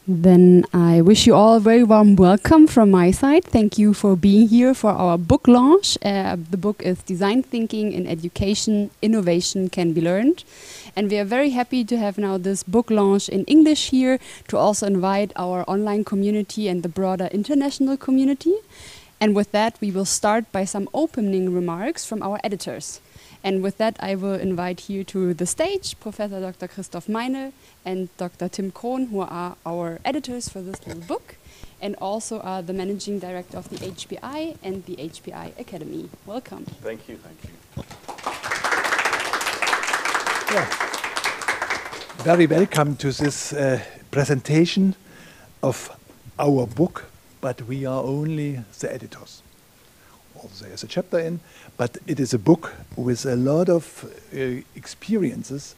Then I wish you all a very warm welcome from my side. Thank you for being here for our book launch. The book is Design Thinking in Education, Innovation Can Be Learned. And we are very happy to have now this book launch in English here to also invite our online community and the broader international community. And with that, we will start by some opening remarks from our editors. And with that, I will invite here to the stage Professor Dr. Christoph Meinel and Dr. Timm Krohn, who are our editors for this little book, and also are the managing director of the HPI and the HPI Academy. Welcome. Thank you. Thank you. Yeah. Very welcome to this presentation of our book, but we are only the editors. Also, there's a chapter in, but it is a book with a lot of experiences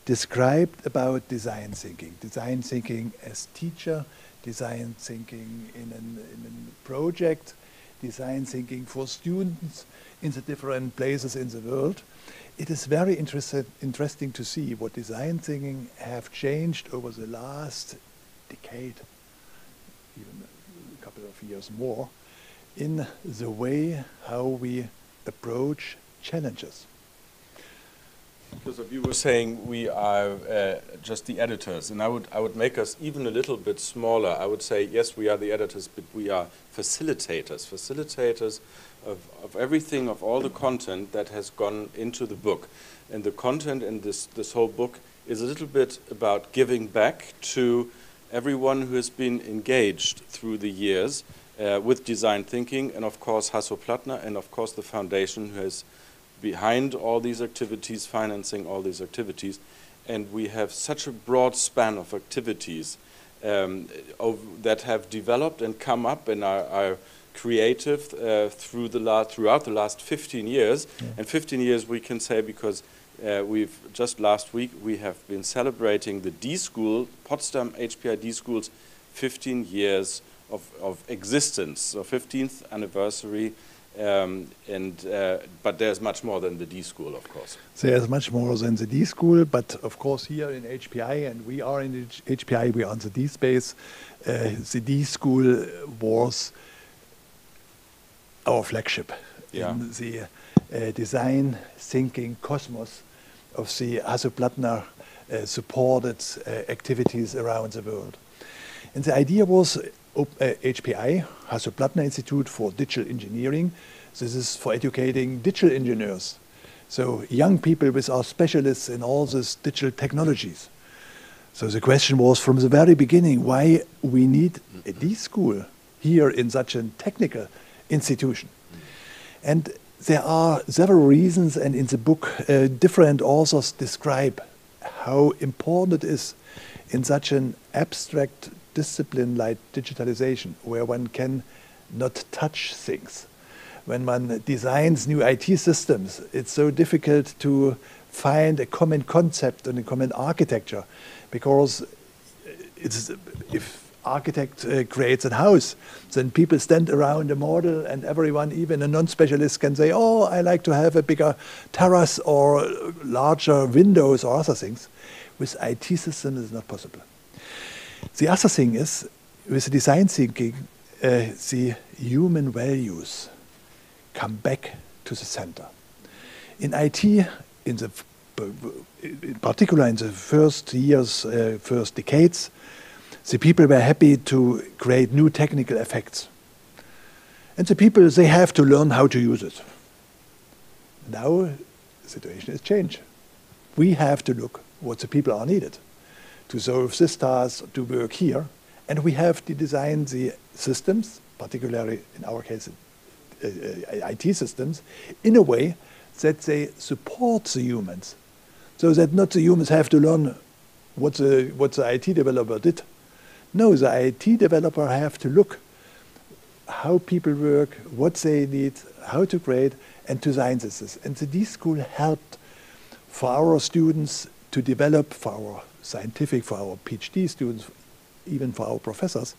described about design thinking as teacher, design thinking in a project, design thinking for students in the different places in the world. It is very interesting to see what design thinking have changed over the last decade, even a couple of years more, in the way how we approach challenges. Because you were saying we are just the editors, and I would make us even a little bit smaller. I would say, yes, we are the editors, but we are facilitators of everything, of all the content that has gone into the book. And the content in this whole book is a little bit about giving back to everyone who has been engaged through the years with design thinking, and of course Hasso-Plattner, and of course the foundation who is behind all these activities, financing all these activities. And we have such a broad span of activities that have developed and come up and are creative throughout the last 15 years. Yeah. And 15 years we can say because we've just last week we have been celebrating the D School, Potsdam HPI D School's 15 years of existence, so 15th anniversary, but there's much more than the D School, of course. There's much more than the D School, but of course here in HPI, and we are in HPI, we are on the D space, the D School was our flagship in the design thinking cosmos of the Hasso-Plattner supported activities around the world. And the idea was HPI, Hasso-Plattner-Institut for Digital Engineering. This is for educating digital engineers. So young people which are specialists in all these digital technologies. So the question was from the very beginning, why we need a D School here in such a technical institution. And there are several reasons, and in the book different authors describe how important it is in such an abstract discipline like digitalization, where one can not touch things. When one designs new IT systems, it's so difficult to find a common concept and a common architecture, because if architect creates a house, then people stand around a model and everyone, even a non-specialist, can say, oh, I like to have a bigger terrace or larger windows or other things. With IT systems, it's not possible. The other thing is, with design thinking, the human values come back to the center. In IT, in particular in the first years, first decades, the people were happy to create new technical effects. And the people, they have to learn how to use it. Now, the situation has changed. We have to look what the people are needed to solve this task, to work here, and we have to design the systems, particularly in our case IT systems, in a way that they support the humans, so that not the humans have to learn what the IT developer did. No, the IT developer have to look how people work, what they need, how to create, and to design this. And the D School helped for our students to develop, for our scientific, for our PhD students, even for our professors,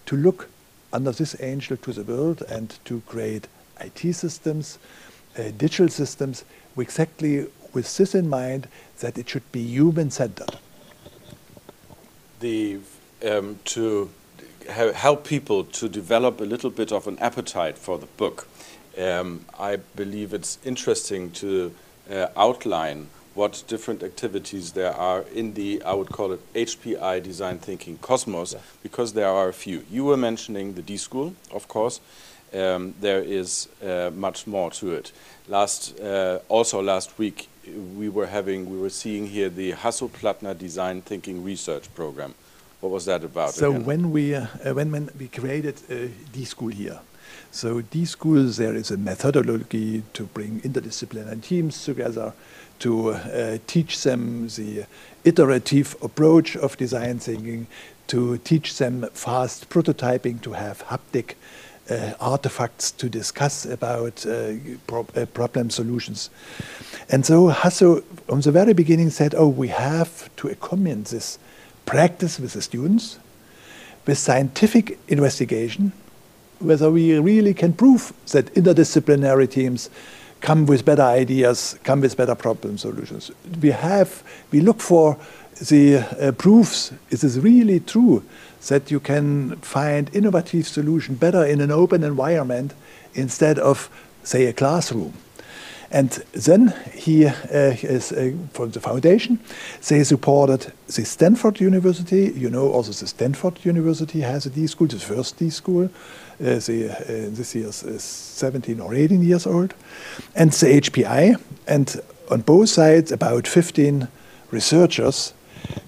to look under this angel to the world and to create IT systems, digital systems, exactly with this in mind, that it should be human-centered. The to help people to develop a little bit of an appetite for the book, I believe it's interesting to outline what different activities there are in the, I would call it, HPI design thinking cosmos, because there are a few. You were mentioning the D-School, of course. There is much more to it. Also last week, we were seeing here the Hasso-Plattner Design Thinking Research Program. What was that about? So again? when we created D-School here, so D-School, there is a methodology to bring interdisciplinary teams together, to teach them the iterative approach of design thinking, to teach them fast prototyping, to have haptic artifacts to discuss about problem solutions. And so Hasso, from the very beginning, said, oh, we have to accompany this practice with the students, with scientific investigation, whether we really can prove that interdisciplinary teams come with better ideas, come with better problem solutions. We look for the proofs. Is it really true that you can find innovative solution better in an open environment instead of, say, a classroom? And then he is from the foundation. They supported the Stanford University. You know, also the Stanford University has a D-School, the first D-School. This year is 17 or 18 years old. And the HPI. And on both sides, about 15 researchers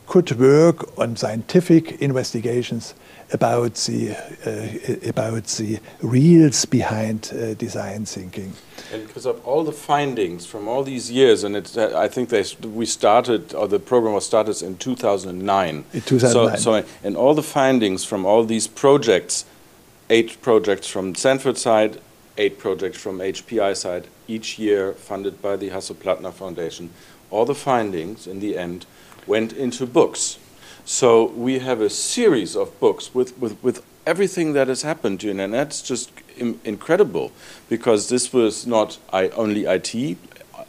could work on scientific investigations about the reals behind design thinking. And because of all the findings from all these years, and I think the program was started in 2009. In 2009. So and all the findings from all these projects, 8 projects from Stanford side, 8 projects from HPI side, each year funded by the Hasso-Plattner Foundation, all the findings in the end went into books. So we have a series of books with everything that has happened, and that's just incredible, because this was not only IT.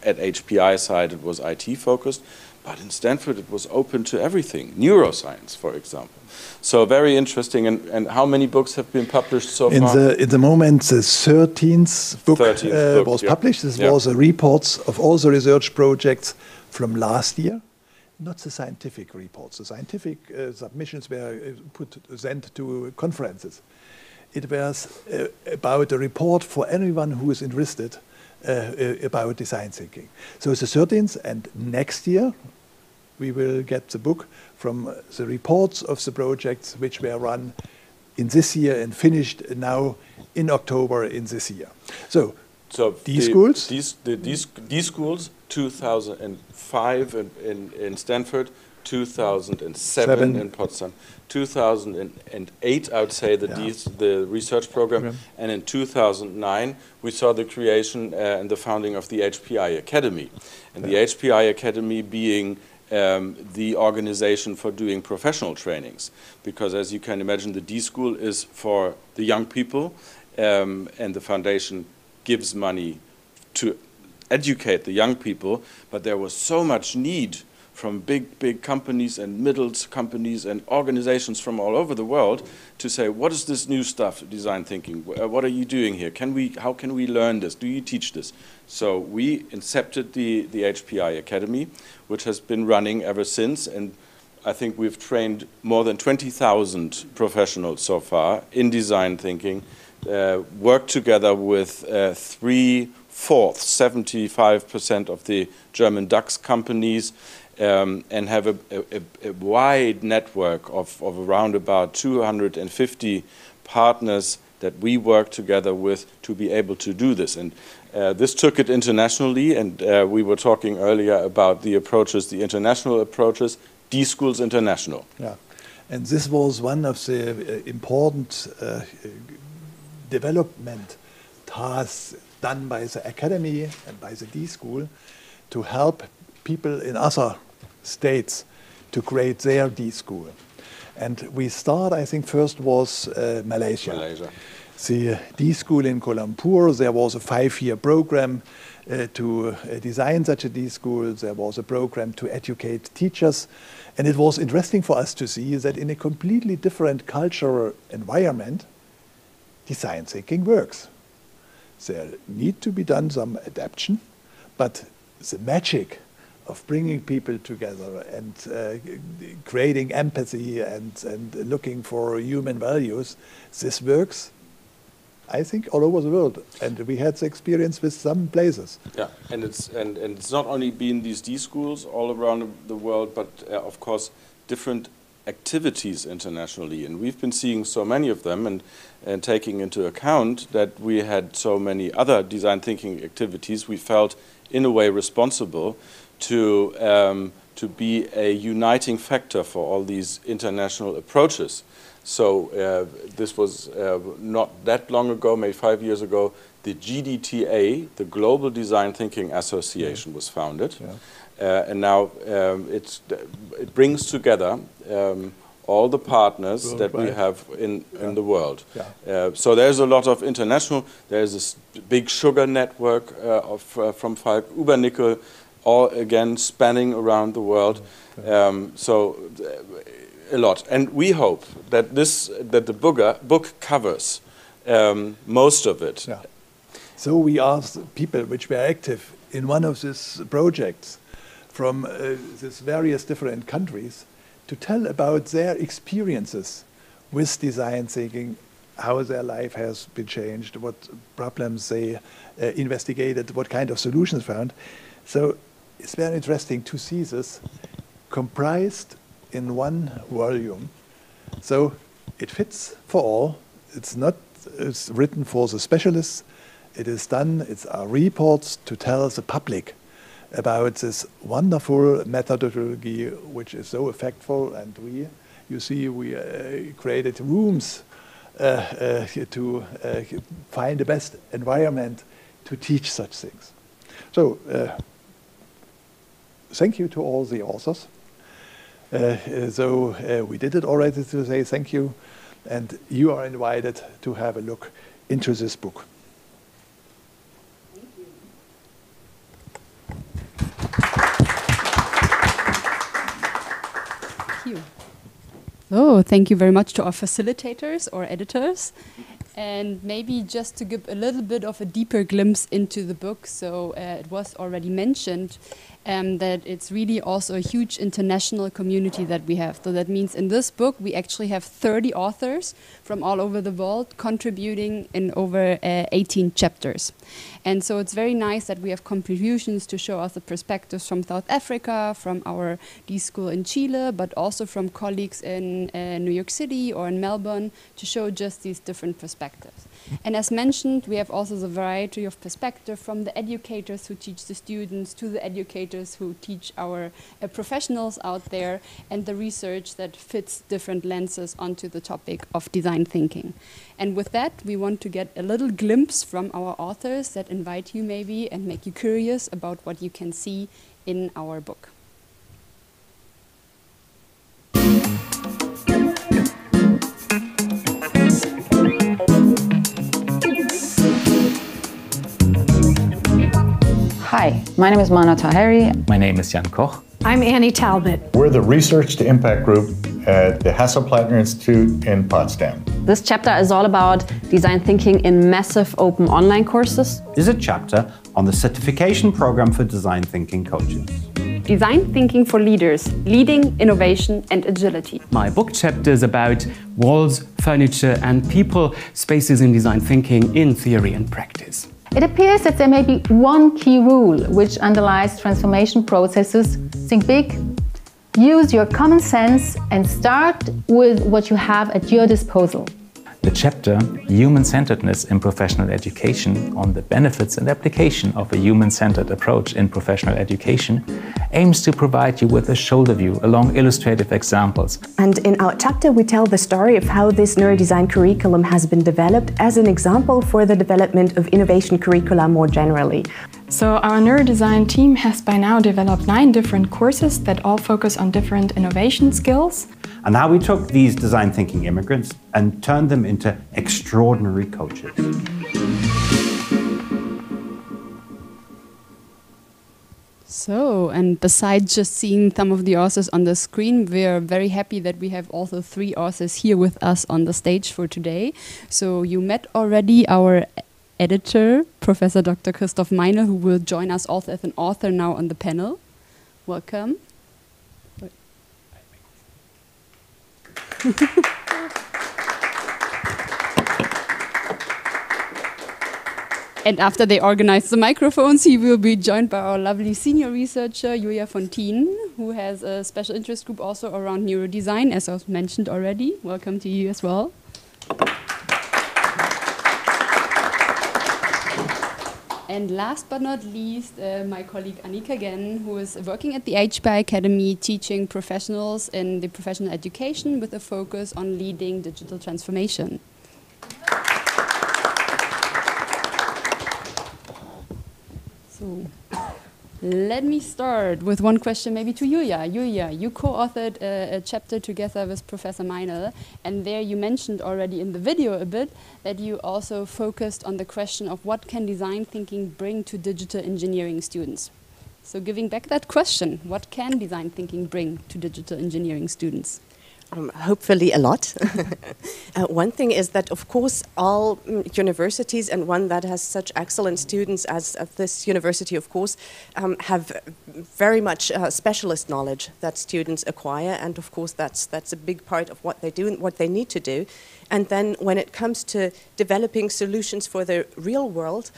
At HPI side, it was IT focused, but in Stanford, it was open to everything, neuroscience, for example. So very interesting. And how many books have been published so far? In the moment, the 13th book was published. This was a report of all the research projects from last year. Not the scientific reports. The scientific submissions were sent to conferences. It was about a report for anyone who is interested about design thinking. So it's the 13th, and next year we will get the book from the reports of the projects which were run in this year and finished now in October in this year. So D-Schools? D-Schools, 2005 in Stanford, 2007 in Potsdam, 2008, I would say, the research program, and in 2009 we saw the creation and the founding of the HPI Academy, and the HPI Academy being the organization for doing professional trainings, because as you can imagine, the D-School is for the young people, and the foundation gives money to educate the young people, but there was so much need from big companies and middle companies and organizations from all over the world to say, what is this new stuff, design thinking? What are you doing here? How can we learn this? Do you teach this? So we incepted the HPI Academy, which has been running ever since, and I think we've trained more than 20,000 professionals so far in design thinking, worked together with 3/4, 75% of the German DAX companies, and have a wide network of around about 250 partners that we work together with to be able to do this. And this took it internationally, and we were talking earlier about the approaches, the international approaches, D-Schools International. Yeah, and this was one of the important development tasks done by the Academy and by the D-School to help people in other states to create their D-School. And we start, I think, first was Malaysia. the D-School in Kuala Lumpur. There was a 5-year program to design such a D-School. There was a program to educate teachers. And it was interesting for us to see that in a completely different cultural environment, design thinking works. There need to be done some adaptation, but the magic of bringing people together and creating empathy and looking for human values, this works, I think, all over the world. And we had the experience with some places. Yeah, and it's not only been these D-schools all around the world, but of course different activities internationally. And we've been seeing so many of them, and taking into account that we had so many other design thinking activities, we felt in a way responsible to be a uniting factor for all these international approaches. So this was not that long ago, maybe 5 years ago, the GDTA, the Global Design Thinking Association, was founded. Yeah. And now it brings together all the partners worldwide that we have in the world. Yeah. So there's a lot of international, there's this big sugar network from Falk Ubernickel, all again spanning around the world. So a lot. And we hope that the book covers most of it. Yeah. So we asked people which were active in one of these projects from these various different countries to tell about their experiences with design thinking, how their life has been changed, what problems they investigated, what kind of solutions found. So it's very interesting to see this comprised in one volume. So it fits for all. It's written for the specialists. It is done, it's our reports to tell the public about this wonderful methodology which is so effectful. And you see, we created rooms to find the best environment to teach such things. So thank you to all the authors. We did it already to say thank you, and you are invited to have a look into this book. Thank you. So thank you very much to our facilitators or editors. And maybe just to give a little bit of a deeper glimpse into the book, so it was already mentioned that it's really also a huge international community that we have. So that means in this book we actually have 30 authors from all over the world contributing in over 18 chapters. And so it's very nice that we have contributions to show us the perspectives from South Africa, from our D-School in Chile, but also from colleagues in New York City or in Melbourne to show just these different perspectives. And as mentioned, we have also the variety of perspective from the educators who teach the students to the educators who teach our professionals out there, and the research that fits different lenses onto the topic of design thinking. And with that, we want to get a little glimpse from our authors that invite you maybe and make you curious about what you can see in our book. Hi, my name is Mana Taheri. My name is Jan Koch. I'm Annie Talbot. We're the Research to Impact group at the Hasso-Plattner-Institut in Potsdam. This chapter is all about design thinking in massive open online courses. This is a chapter on the certification program for design thinking coaches. Design thinking for leaders, leading innovation and agility. My book chapter is about walls, furniture and people, spaces in design thinking in theory and practice. It appears that there may be one key rule which underlies transformation processes. Think big, use your common sense and start with what you have at your disposal. The chapter, Human-Centeredness in Professional Education, on the benefits and application of a human-centered approach in professional education, aims to provide you with a shoulder view along illustrative examples. And in our chapter, we tell the story of how this neurodesign curriculum has been developed as an example for the development of innovation curricula more generally. So our neurodesign team has by now developed 9 different courses that all focus on different innovation skills. And now we took these design thinking immigrants and turned them into extraordinary coaches. So, and besides just seeing some of the authors on the screen, we're very happy that we have also 3 authors here with us on the stage for today. So you met already our editor, Professor Dr. Christoph Meinel, who will join us also as an author now on the panel. Welcome. And after they organize the microphones, he will be joined by our lovely senior researcher, Julia Fontin, who has a special interest group also around neurodesign, as I was mentioned already. Welcome to you as well. And last but not least, my colleague Annika again, who is working at the HPI Academy, teaching professionals in the professional education with a focus on leading digital transformation. So, let me start with one question maybe to Julia. Julia, you co-authored a chapter together with Professor Meinel, and there you mentioned already in the video a bit that you also focused on the question of what can design thinking bring to digital engineering students. So giving back that question, what can design thinking bring to digital engineering students? Hopefully a lot. One thing is that, of course, all universities, and one that has such excellent students as this university, of course, have very much specialist knowledge that students acquire, and of course that's a big part of what they do and what they need to do. And then when it comes to developing solutions for the real world,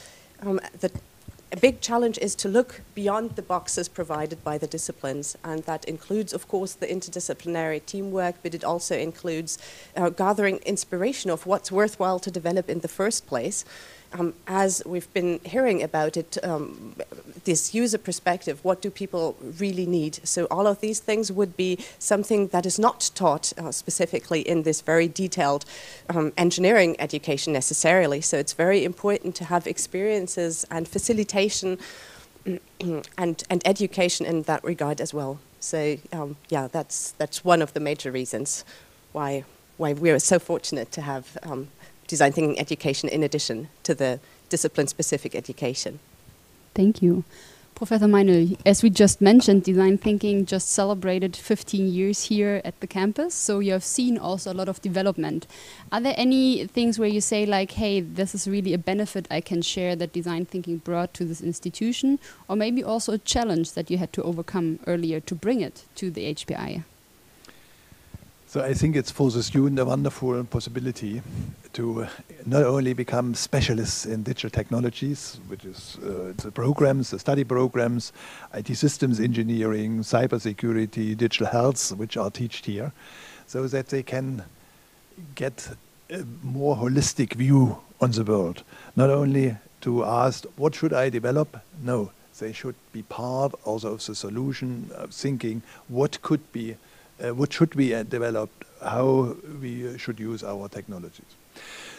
a big challenge is to look beyond the boxes provided by the disciplines, and that includes, of course, the interdisciplinary teamwork, but it also includes gathering inspiration of what's worthwhile to develop in the first place. As we've been hearing about it, this user perspective, what do people really need? So all of these things would be something that is not taught specifically in this very detailed engineering education necessarily. So it's very important to have experiences and facilitation and education in that regard as well. So yeah, that's one of the major reasons why we're so fortunate to have design thinking education in addition to the discipline-specific education. Thank you. Professor Meinel, as we just mentioned, design thinking just celebrated 15 years here at the campus, so you have seen also a lot of development. Are there any things where you say like, hey, this is really a benefit I can share that design thinking brought to this institution, or maybe also a challenge that you had to overcome earlier to bring it to the HPI? So I think it's for the student a wonderful possibility to not only become specialists in digital technologies, which is the programs, the study programs, IT systems engineering, cybersecurity, digital health, which are taught here, so that they can get a more holistic view on the world. Not only to ask, what should I develop? No, they should be part also of the solution, thinking what could be what should we develop, how we should use our technologies.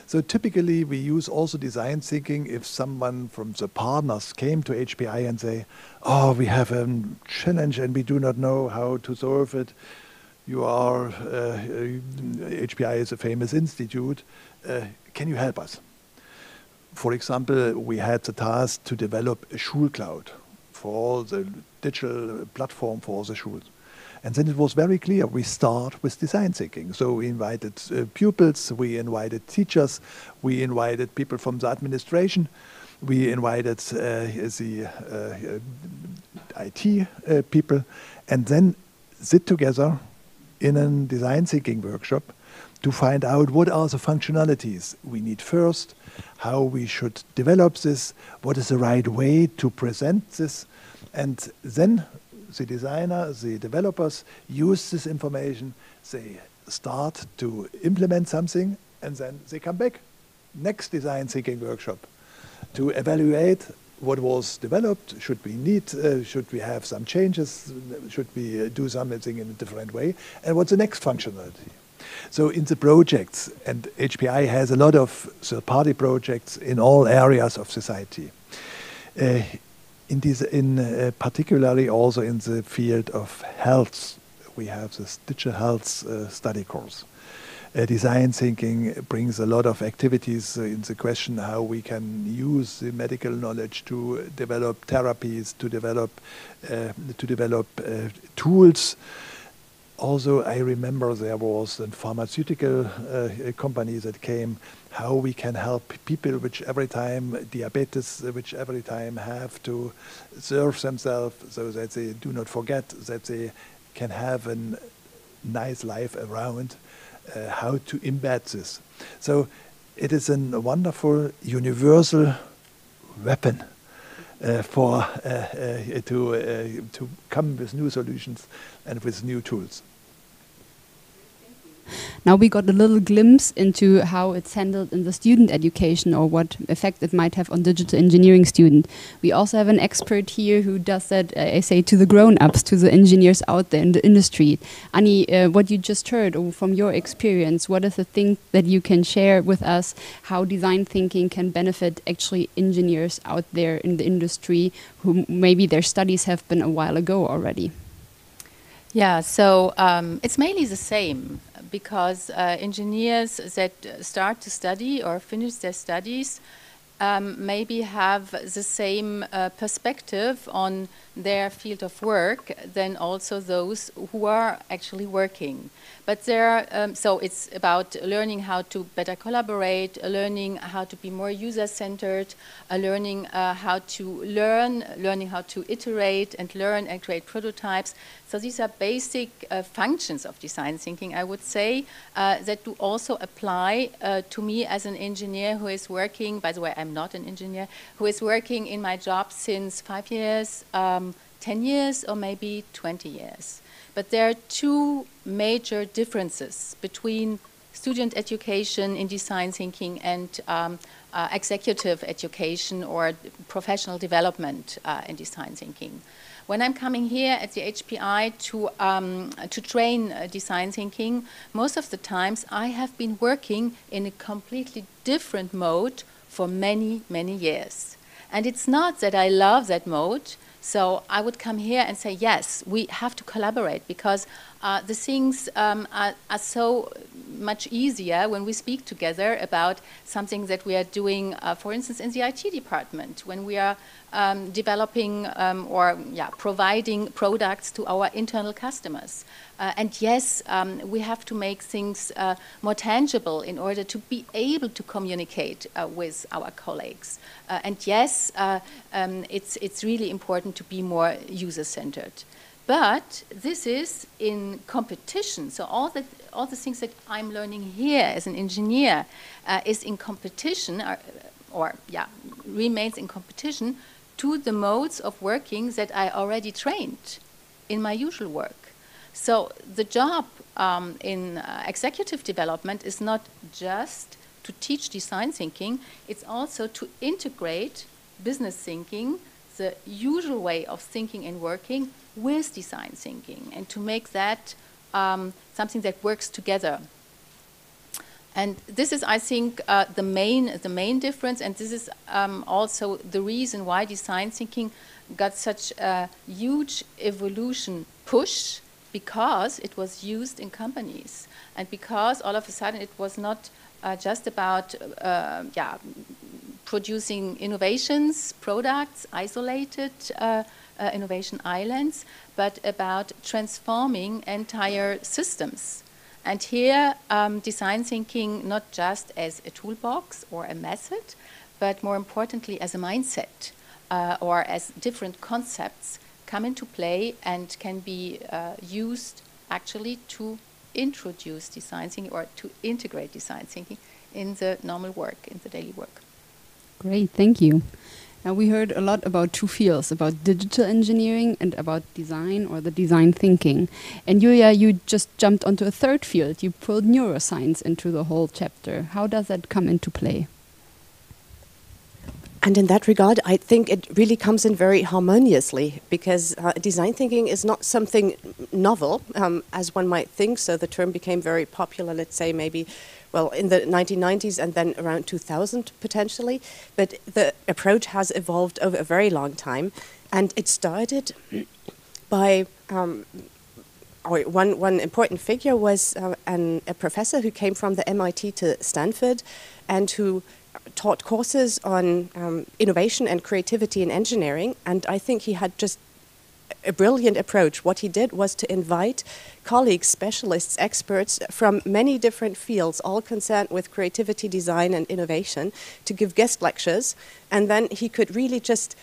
So typically we use also design thinking if someone from the partners came to HPI and say, oh, we have a challenge and we do not know how to solve it. You are, HPI is a famous institute, can you help us? For example, we had the task to develop a Schulcloud for all the digital platform for all the schools. And then it was very clear, we start with design thinking. So we invited pupils, we invited teachers, we invited people from the administration, we invited the IT people, and then sit together in a design thinking workshop to find out what are the functionalities we need first, how we should develop this, what is the right way to present this, and then the designer, the developers use this information, they start to implement something, and then they come back. Next design thinking workshop to evaluate what was developed, should we have some changes, should we do something in a different way, and what's the next functionality. So in the projects, and HPI has a lot of third-party projects in all areas of society. Particularly also in the field of health, we have this digital health study course. Design thinking brings a lot of activities in the question how we can use the medical knowledge to develop therapies, to develop tools. Also, I remember there was a pharmaceutical company that came, how we can help people which every time diabetes, which every time have to serve themselves so that they do not forget that they can have a nice life around, how to embed this. So it is a wonderful universal weapon to come with new solutions and with new tools. Now we got a little glimpse into how it's handled in the student education or what effect it might have on digital engineering student. We also have an expert here who does that, I say, to the grown-ups, to the engineers out there in the industry. Annie, what you just heard from your experience, what is the thing that you can share with us, how design thinking can benefit actually engineers out there in the industry who maybe their studies have been a while ago already? Yeah, so it's mainly the same, because engineers that start to study or finish their studies maybe have the same perspective on their field of work than also those who are actually working. But so it's about learning how to better collaborate, learning how to be more user-centered, learning how to learning how to iterate and learn and create prototypes. So these are basic functions of design thinking, I would say, that do also apply to me as an engineer who is working, by the way, I'm not an engineer, who is working in my job since 5 years, 10 years, or maybe 20 years. But there are two major differences between student education in design thinking and executive education or professional development in design thinking. When I'm coming here at the HPI to train design thinking, most of the times I have been working in a completely different mode for many, many years. And it's not that I love that mode. So I would come here and say, yes, we have to collaborate, because the things are so much easier when we speak together about something that we are doing, for instance, in the IT department, when we are developing or providing products to our internal customers. And yes, we have to make things more tangible in order to be able to communicate with our colleagues. And yes, it's really important to be more user-centered. But this is in competition. So all the things that I'm learning here as an engineer is in competition, or remains in competition to the modes of working that I already trained in my usual work. So the job in executive development is not just to teach design thinking, it's also to integrate business thinking, the usual way of thinking and working, with design thinking, and to make that something that works together. And this is, I think, the main difference, and this is also the reason why design thinking got such a huge evolution push, because it was used in companies, and because all of a sudden it was not just about producing innovations, products, isolated innovation islands, but about transforming entire systems. And here, design thinking not just as a toolbox or a method, but more importantly as a mindset or as different concepts come into play and can be used actually to introduce design thinking or to integrate design thinking in the normal work, in the daily work. Great, thank you. Now we heard a lot about two fields, about digital engineering and about design or the design thinking. And Julia, you just jumped onto a third field. You pulled neuroscience into the whole chapter. How does that come into play? And in that regard, I think it really comes in very harmoniously, because design thinking is not something novel, as one might think. So the term became very popular, let's say maybe, well, in the 1990s and then around 2000 potentially. But the approach has evolved over a very long time. And it started by or one important figure was a professor who came from the MIT to Stanford and who taught courses on innovation and creativity in engineering. And I think he had just a brilliant approach. What he did was to invite colleagues, specialists, experts from many different fields, all concerned with creativity, design, and innovation, to give guest lectures. And then he could really just,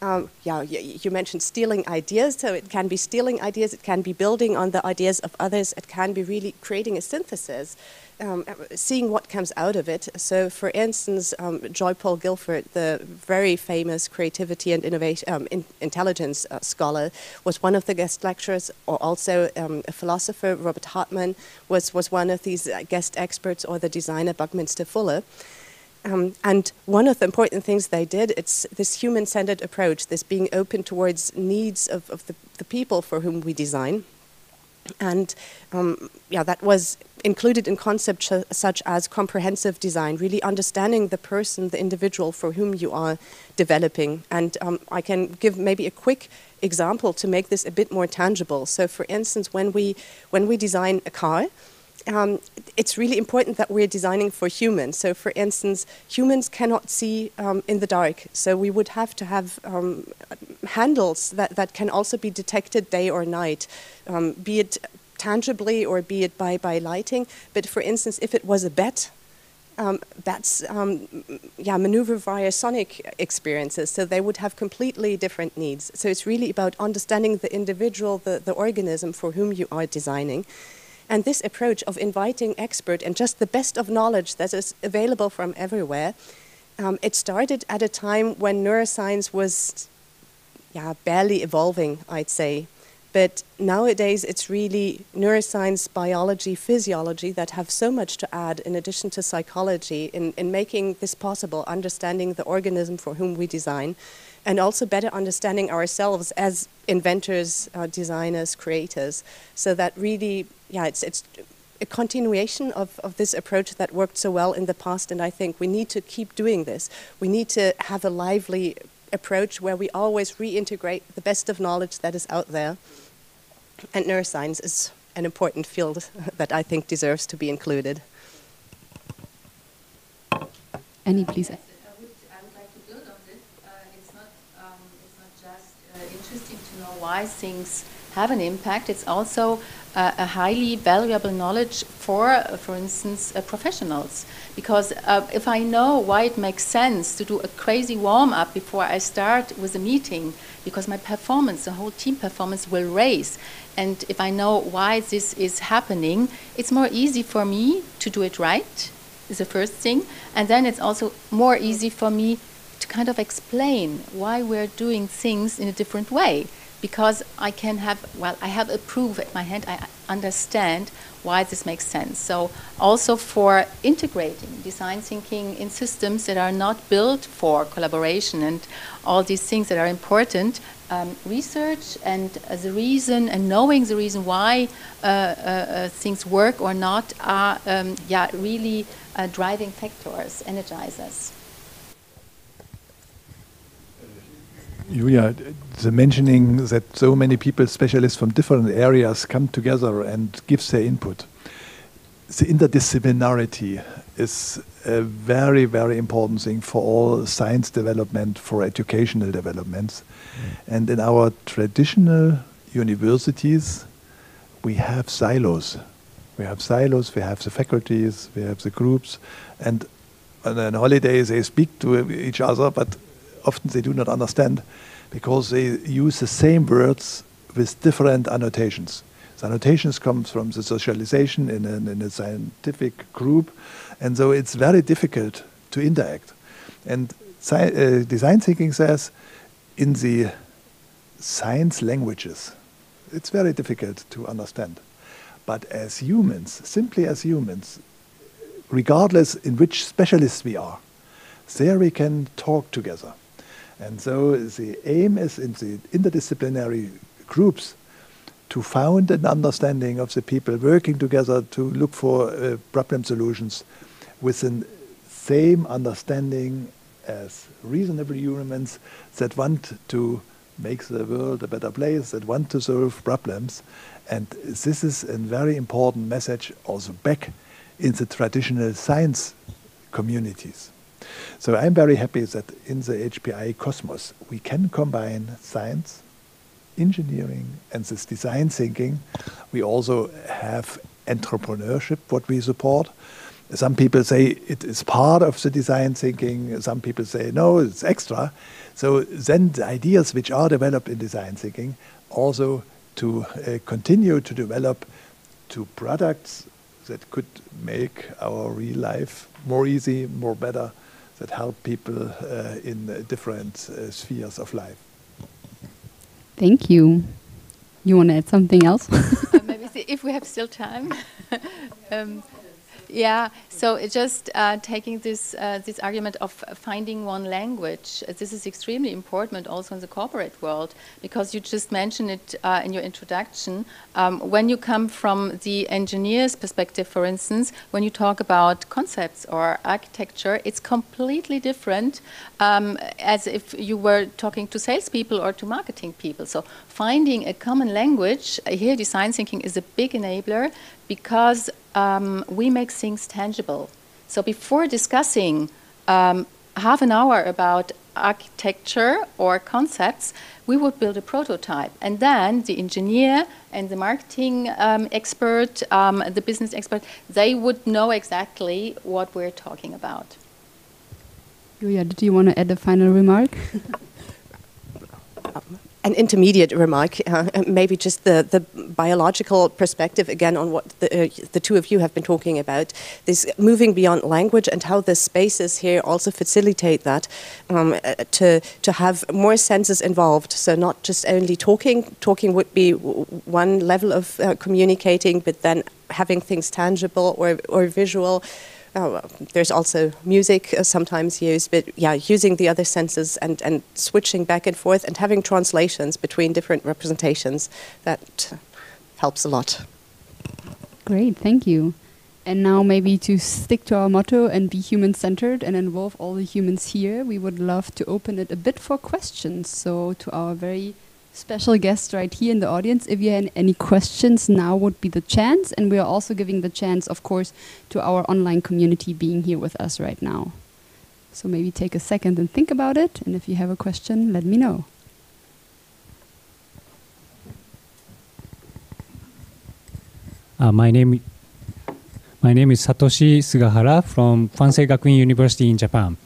you mentioned stealing ideas, so it can be stealing ideas, it can be building on the ideas of others, it can be really creating a synthesis. Seeing what comes out of it. So, for instance, Joy Paul Guilford, the very famous creativity and innovation, intelligence scholar, was one of the guest lecturers, or also a philosopher, Robert Hartman, was one of these guest experts, or the designer, Buckminster Fuller. And one of the important things they did, it's this human-centered approach, this being open towards needs of the people for whom we design. And that was included in concepts such as comprehensive design, really understanding the person, the individual for whom you are developing. And I can give maybe a quick example to make this a bit more tangible. So, for instance, when we design a car, it's really important that we're designing for humans. So, for instance, humans cannot see in the dark. So we would have to have handles that can also be detected day or night, be it tangibly or be it by lighting. But for instance, if it was a bat, bats maneuver via sonic experiences, so they would have completely different needs. So it's really about understanding the individual, the organism for whom you are designing. And this approach of inviting expert and just the best of knowledge that is available from everywhere, it started at a time when neuroscience was barely evolving, I'd say. But nowadays it's really neuroscience, biology, physiology that have so much to add in addition to psychology in making this possible, understanding the organism for whom we design, and also better understanding ourselves as inventors, designers, creators. So that really, it's a continuation of this approach that worked so well in the past, and I think we need to keep doing this. We need to have a lively approach where we always reintegrate the best of knowledge that is out there. And neuroscience is an important field that I think deserves to be included. Annie, please. I would like to build on this. It's not just interesting to know why things have an impact. It's also a highly valuable knowledge for instance, professionals. Because if I know why it makes sense to do a crazy warm-up before I start with a meeting, because my performance, the whole team performance will raise. And if I know why this is happening, it's more easy for me to do it right, is the first thing. And then it's also more easy for me to kind of explain why we're doing things in a different way. Because I can have, I have a proof at my hand, I understand why this makes sense. So also for integrating design thinking in systems that are not built for collaboration and all these things that are important, research and the reason and knowing the reason why things work or not are really driving factors, energizers. Julia, the mentioning that so many people, specialists from different areas, come together and give their input. The interdisciplinarity is a very, very important thing for all science development, for educational developments. And in our traditional universities, we have silos. We have silos, we have the faculties, we have the groups, and on holidays they speak to each other, but often they do not understand because they use the same words with different annotations. The annotations come from the socialization in a scientific group, and so it's very difficult to interact. And design thinking says in the science languages, it's very difficult to understand. But as humans, simply as humans, regardless in which specialists we are, there we can talk together. And so the aim is in the interdisciplinary groups to found an understanding of the people working together to look for problem solutions with the same understanding as reasonable humans that want to make the world a better place, that want to solve problems. And this is a very important message also back in the traditional science communities. So I'm very happy that in the HPI cosmos we can combine science, engineering and this design thinking. We also have entrepreneurship, what we support. Some people say it is part of the design thinking. Some people say, no, it's extra. So then the ideas which are developed in design thinking also to continue to develop to products that could make our real life more easy, more better, that help people in different spheres of life. Thank you. You want to add something else? Maybe if we have still time. Yeah, so just taking this argument of finding one language, this is extremely important also in the corporate world, because you just mentioned it in your introduction. When you come from the engineer's perspective, for instance, when you talk about concepts or architecture, it's completely different as if you were talking to salespeople or to marketing people. So finding a common language, here design thinking is a big enabler, because we make things tangible. So before discussing half an hour about architecture or concepts, we would build a prototype. And then the engineer and the marketing expert, the business expert, they would know exactly what we're talking about. Julia, did you want to add a final remark? An intermediate remark, maybe just the biological perspective again on what the two of you have been talking about, this moving beyond language and how the spaces here also facilitate that, to have more senses involved. So not just only talking would be one level of communicating, but then having things tangible or visual. There's also music sometimes used, but yeah, using the other senses and switching back and forth and having translations between different representations, that helps a lot. Great, thank you. And now maybe to stick to our motto and be human-centered and involve all the humans here, we would love to open it a bit for questions. So to our very special guests right here in the audience, if you have any questions, now would be the chance. And we are also giving the chance, of course, to our online community being here with us right now. So maybe take a second and think about it. And if you have a question, let me know. My name is Satoshi Sugahara from Kwansei Gakuin University in Japan.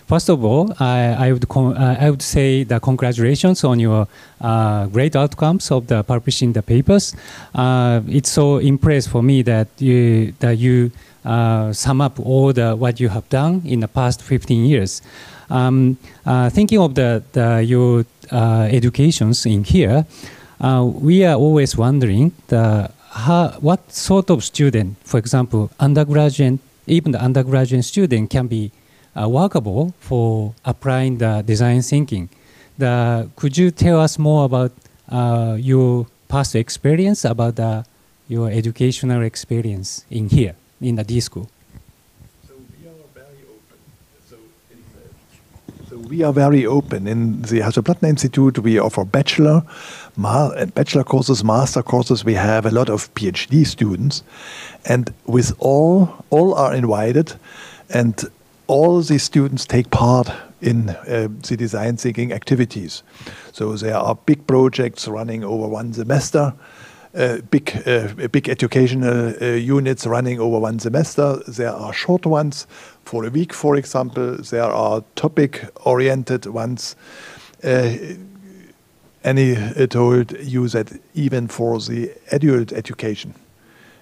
First of all, I would say the congratulations on your great outcomes of the publishing the papers. It's so impressive for me that you sum up all what you have done in the past 15 years. Thinking of your educations in here, we are always wondering what sort of student, for example, undergraduate, even the undergraduate student can be workable for applying the design thinking. Could you tell us more about your past experience, about your educational experience in here, in the D school? So we are very open. We are very open. In the Hasso-Plattner-Institut, we offer bachelor courses, master courses. We have a lot of PhD students, and with all are invited, and all the students take part in the design thinking activities. So there are big projects running over one semester, big educational units running over one semester. There are short ones for a week, for example. There are topic-oriented ones. Annie told you that even for the adult education,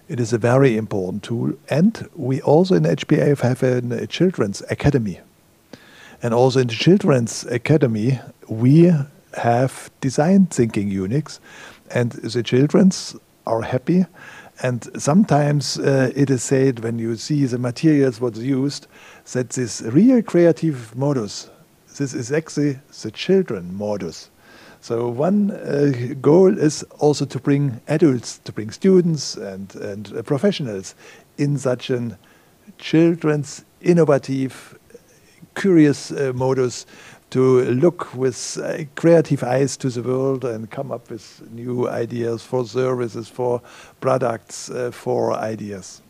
it is a very important tool. And we also in HPI have a children's academy. And also in the children's academy, we have design thinking units. And the children's are happy. And sometimes it is said when you see the materials what's used, that this real creative modus, this is actually the children modus. So one goal is also to bring adults, to bring students and professionals in such a children's innovative, curious modus to look with creative eyes to the world and come up with new ideas for services, for products, for ideas.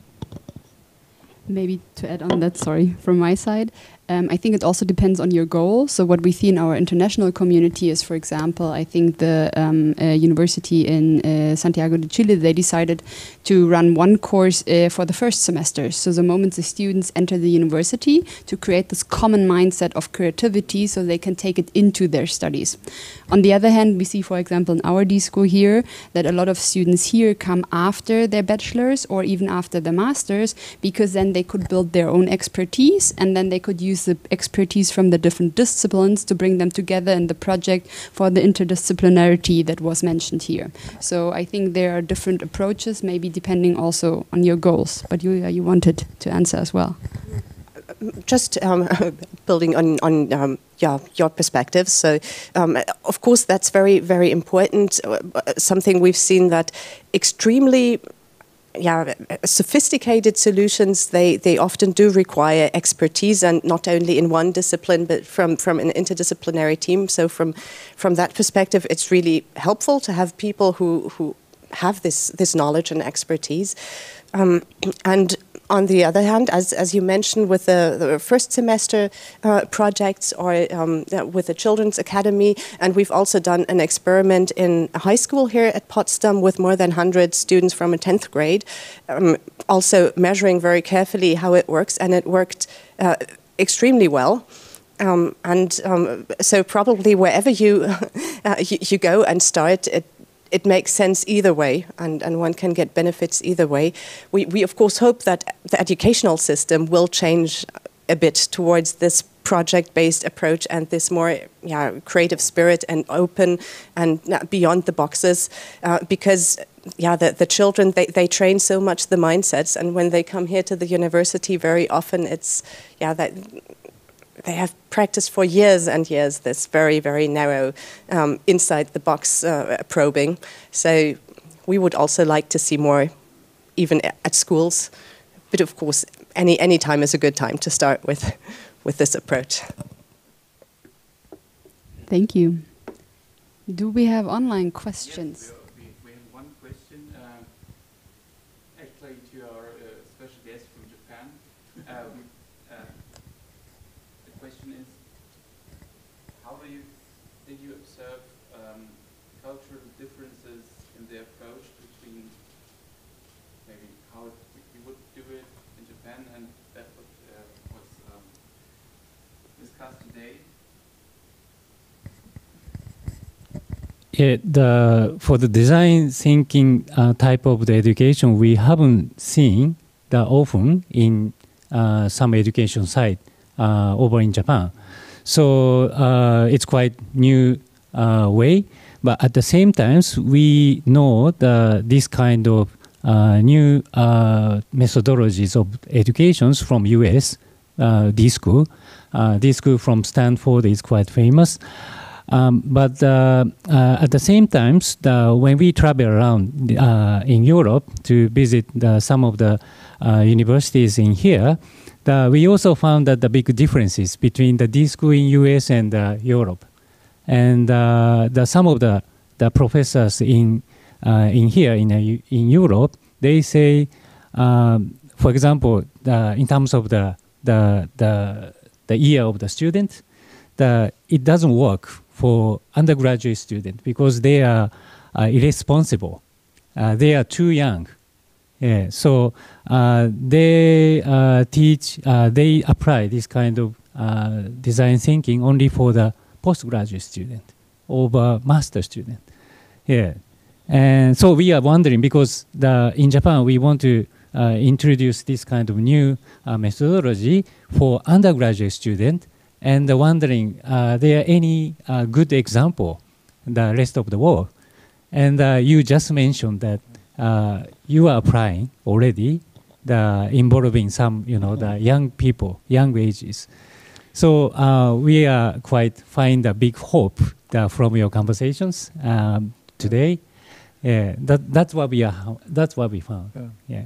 Maybe to add on that, sorry, from my side, I think it also depends on your goal. So what we see in our international community is, for example, I think the university in Santiago de Chile, they decided to run one course for the first semester. So the moment the students enter the university, to create this common mindset of creativity so they can take it into their studies. On the other hand, we see, for example, in our D school here, that a lot of students here come after their bachelor's or even after the master's, because then they could build their own expertise, and then they could use the expertise from the different disciplines to bring them together in the project for the interdisciplinarity that was mentioned here. So I think there are different approaches, maybe depending also on your goals. But you wanted to answer as well. Just building on your perspectives. So, of course, that's very, very important. Something we've seen that extremely sophisticated solutions, they often do require expertise, and not only in one discipline, but from an interdisciplinary team. So from that perspective, it's really helpful to have people who have this knowledge and expertise. And on the other hand, as you mentioned, with the first semester projects, or with the Children's Academy, and we've also done an experiment in a high school here at Potsdam with more than 100 students from a 10th grade, also measuring very carefully how it works, and it worked extremely well. So probably wherever you you go and start, it makes sense either way, and one can get benefits either way. We of course hope that the educational system will change a bit towards this project-based approach and this more creative spirit and open and beyond the boxes, because the children, they train so much the mindsets, and when they come here to the university, very often it's that they have practiced for years and years this very, very narrow inside-the-box probing. So we would also like to see more, even at schools. But of course, any time is a good time to start with this approach. Thank you. Do we have online questions? Yes, we have one question, actually to our special guest from Japan. The question is, how did you observe cultural differences in the approach between maybe how you would do it in Japan and that was discussed today? For the design thinking type of the education, we haven't seen that often in some education site over in Japan. So it's quite new way, but at the same time, we know that this kind of new methodologies of educations from US, D school from Stanford is quite famous. But at the same time, when we travel around in Europe to visit some of the universities in here, we also found that the big differences between the D school in US and Europe. And some of the professors in here in Europe, they say, for example, in terms of the year of the student, it doesn't work for undergraduate students because they are irresponsible. They are too young. Yeah, so they apply this kind of design thinking only for the postgraduate student over master student. Yeah, and so we are wondering because in Japan we want to introduce this kind of new methodology for undergraduate student, and wondering there are any good example in the rest of the world. And you just mentioned that you are applying already, involving some, the young people, young ages. So we are find a big hope from your conversations today. Yeah, that's what we found. Yeah.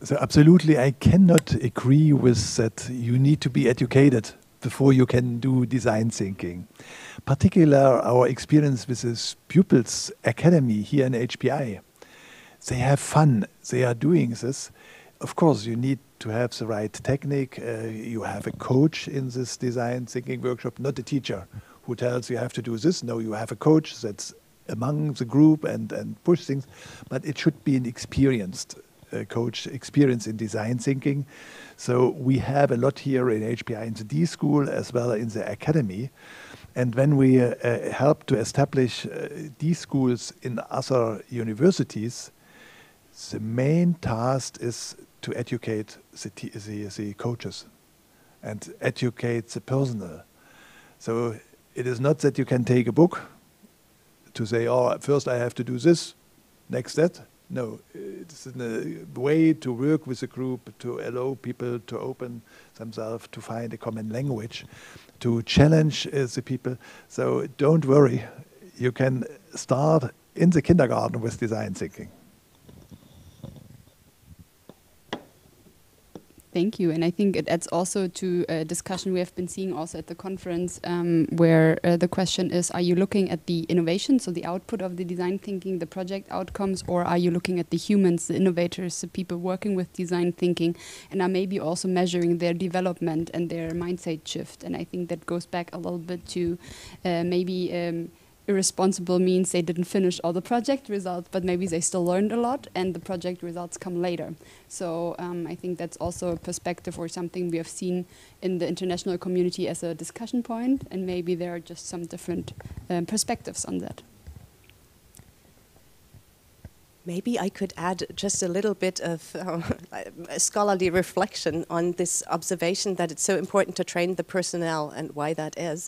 So absolutely, I cannot agree with that. You need to be educated before you can do design thinking. Particular our experience with this Pupils Academy here in HPI. They have fun, they are doing this. Of course, you need to have the right technique. You have a coach in this design thinking workshop, not a teacher who tells you have to do this. No, you have a coach that's among the group and push things, but it should be an experienced coach, experience in design thinking. So we have a lot here in HPI in the D school as well in the academy. And when we help to establish D schools in other universities, the main task is to educate the coaches and educate the personnel. So it is not that you can take a book to say, oh, first I have to do this, next that. No, it's a way to work with a group, to allow people to open themselves, to find a common language, to challenge the people. So don't worry, you can start in the kindergarten with design thinking. Thank you. And I think it adds also to a discussion we have been seeing also at the conference where the question is, are you looking at the innovation, so the output of the design thinking, the project outcomes, or are you looking at the humans, the innovators, the people working with design thinking, and are maybe also measuring their development and their mindset shift? And I think that goes back a little bit to maybe irresponsible means they didn't finish all the project results, but maybe they still learned a lot and the project results come later. So I think that's also a perspective or something we have seen in the international community as a discussion point, and maybe there are just some different perspectives on that. Maybe I could add just a little bit of a scholarly reflection on this observation that it's so important to train the personnel and why that is.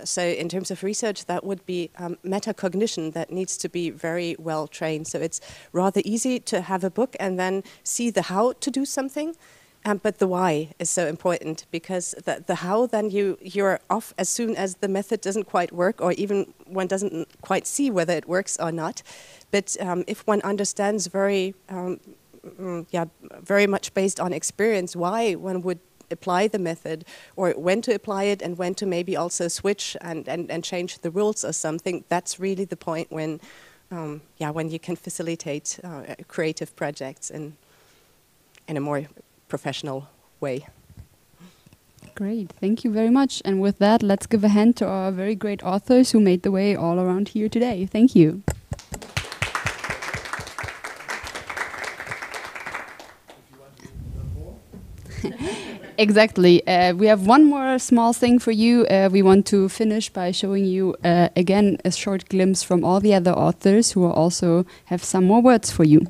So in terms of research, that would be metacognition that needs to be very well trained. So it's rather easy to have a book and then see the how to do something. But the why is so important, because the how, then you're off as soon as the method doesn't quite work, or even one doesn't quite see whether it works or not. But if one understands very much based on experience why one would apply the method, or when to apply it and when to maybe also switch and change the rules or something, that's really the point when you can facilitate creative projects in a more professional way. Great, thank you very much. And with that, let's give a hand to our very great authors who made the way all around here today. Thank you. Exactly. We have one more small thing for you. We want to finish by showing you again a short glimpse from all the other authors who also have some more words for you.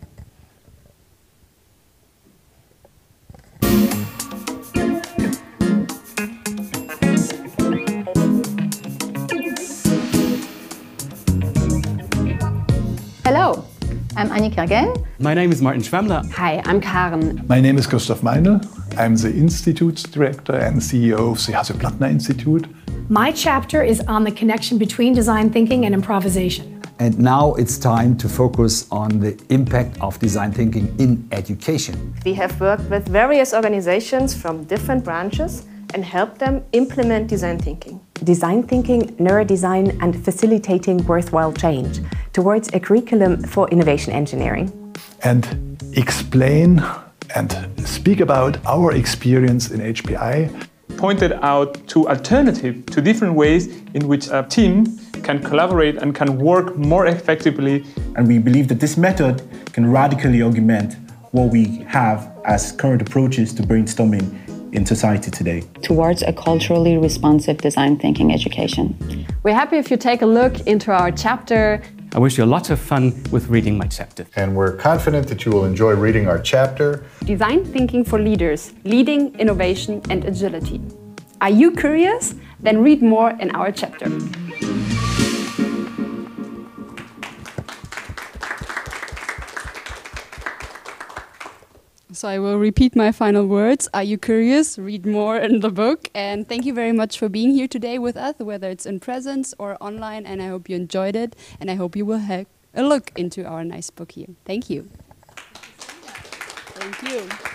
Hello, I'm Annika again. My name is Martin Schwammler. Hi, I'm Karen. My name is Christoph Meinel. I'm the Institute's director and CEO of the Hasso-Plattner-Institut. My chapter is on the connection between design thinking and improvisation. And now it's time to focus on the impact of design thinking in education. We have worked with various organizations from different branches and helped them implement design thinking. Design thinking, neurodesign, and facilitating worthwhile change towards a curriculum for innovation engineering. And explain and speak about our experience in HPI. Pointed out to alternative, to different ways in which a team can collaborate and can work more effectively. And we believe that this method can radically augment what we have as current approaches to brainstorming in society today. Towards a culturally responsive design thinking education. We're happy if you take a look into our chapter. I wish you a lot of fun with reading my chapter. And we're confident that you will enjoy reading our chapter. Design Thinking for Leaders, Leading Innovation and Agility. Are you curious? Then read more in our chapter. So I will repeat my final words. Are you curious? Read more in the book. And thank you very much for being here today with us, whether it's in presence or online. And I hope you enjoyed it. And I hope you will have a look into our nice book here. Thank you. Thank you.